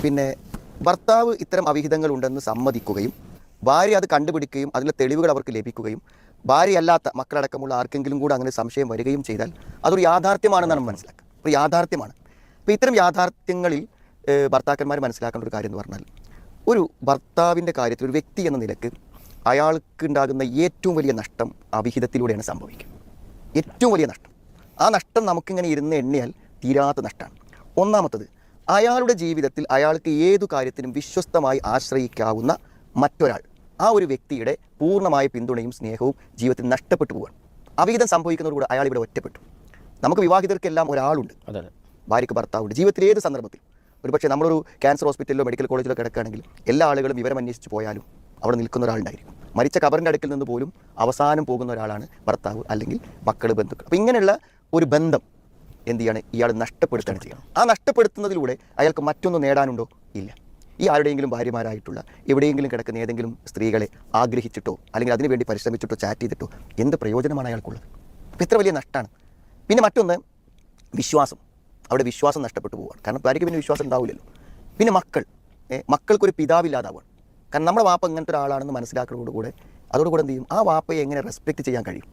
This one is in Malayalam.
പിന്നെ ഭർത്താവ് ഇത്തരം അവിഹിതങ്ങളുണ്ടെന്ന് സമ്മതിക്കുകയും ഭാര്യ അത് കണ്ടുപിടിക്കുകയും അതിലെ തെളിവുകൾ അവർക്ക് ലഭിക്കുകയും ഭാര്യയല്ലാത്ത മക്കളടക്കമുള്ള ആർക്കെങ്കിലും കൂടെ അങ്ങനെ സംശയം വരികയും ചെയ്താൽ അതൊരു യാഥാർത്ഥ്യമാണെന്നാണ് മനസ്സിലാക്കുക. ഒരു യാഥാർത്ഥ്യമാണ്. അപ്പോൾ ഇത്തരം യാഥാർത്ഥ്യങ്ങളിൽ ഭർത്താക്കന്മാർ മനസ്സിലാക്കേണ്ട ഒരു കാര്യം എന്ന് പറഞ്ഞാൽ, ഒരു ഭർത്താവിൻ്റെ കാര്യത്തിൽ ഒരു വ്യക്തി എന്ന നിലക്ക് അയാൾക്കുണ്ടാകുന്ന ഏറ്റവും വലിയ നഷ്ടം അവിഹിതത്തിലൂടെയാണ് സംഭവിക്കുക. ഏറ്റവും വലിയ നഷ്ടം. ആ നഷ്ടം നമുക്കിങ്ങനെ ഇരുന്ന് എണ്ണിയാൽ തീരാത്ത നഷ്ടമാണ്. ഒന്നാമത്തത്, അയാളുടെ ജീവിതത്തിൽ അയാൾക്ക് ഏതു കാര്യത്തിനും വിശ്വസ്തമായി ആശ്രയിക്കാവുന്ന മറ്റൊരാൾ, ആ ഒരു വ്യക്തിയുടെ പൂർണ്ണമായ പിന്തുണയും സ്നേഹവും ജീവിതത്തിൽ നഷ്ടപ്പെട്ടു പോവുകയാണ്. അവിഹിതം സംഭവിക്കുന്നതോടുകൂടി അയാൾ ഇവിടെ ഒറ്റപ്പെട്ടു. നമുക്ക് വിവാഹിതർക്കെല്ലാം ഒരാളുണ്ട്, ഭാര്യയ്ക്ക് ഭർത്താവുണ്ട്. ജീവിതത്തിൽ ഏത് സന്ദർഭത്തിൽ ഒരുപക്ഷെ നമ്മളൊരു ക്യാൻസർ ഹോസ്പിറ്റലിലോ മെഡിക്കൽ കോളേജിലോ കിടക്കുകയാണെങ്കിൽ എല്ലാ ആളുകളും വിവരം അന്വേഷിച്ച് പോയാലും അവിടെ നിൽക്കുന്ന ഒരാളുണ്ടായിരിക്കും. മരിച്ച കബറിൻ്റെ അടുക്കിൽ നിന്ന് പോലും അവസാനം പോകുന്ന ഒരാളാണ് ഭർത്താവ് അല്ലെങ്കിൽ മക്കൾ, ബന്ധുക്കൾ. അപ്പോൾ ഇങ്ങനെയുള്ള ഒരു ബന്ധം എന്ത് ചെയ്യാണ് ഇയാൾ നഷ്ടപ്പെടുത്തുകയാണ് ചെയ്യണം. ആ നഷ്ടപ്പെടുത്തുന്നതിലൂടെ അയാൾക്ക് മറ്റൊന്നും നേടാനുണ്ടോ? ഇല്ല. ഈ ആരുടെയെങ്കിലും ഭാര്യമാരായിട്ടുള്ള എവിടെയെങ്കിലും കിടക്കുന്ന ഏതെങ്കിലും സ്ത്രീകളെ ആഗ്രഹിച്ചിട്ടോ അല്ലെങ്കിൽ അതിനുവേണ്ടി പരിശ്രമിച്ചിട്ടോ ചാറ്റ് ചെയ്തിട്ടോ എന്ത് പ്രയോജനമാണ് അയാൾക്കുള്ളത്? അപ്പോൾ ഇത്ര വലിയ നഷ്ടമാണ്. പിന്നെ മറ്റൊന്ന്, വിശ്വാസം. അവിടെ വിശ്വാസം നഷ്ടപ്പെട്ടു പോവുകയാണ്. കാരണം ഭാര്യയ്ക്ക് പിന്നെ വിശ്വാസം ഉണ്ടാവില്ലല്ലോ. പിന്നെ മക്കൾക്കൊരു പിതാവില്ലാതാവുകയാണ്. കാരണം നമ്മുടെ വാപ്പ ഇങ്ങനത്തെ ഒരാളാണെന്ന് മനസ്സിലാക്കുന്നതോടുകൂടെ അതോടുകൂടെ എന്ത് ചെയ്യും, ആ വാപ്പയെ എങ്ങനെ റെസ്പെക്റ്റ് ചെയ്യാൻ കഴിയും?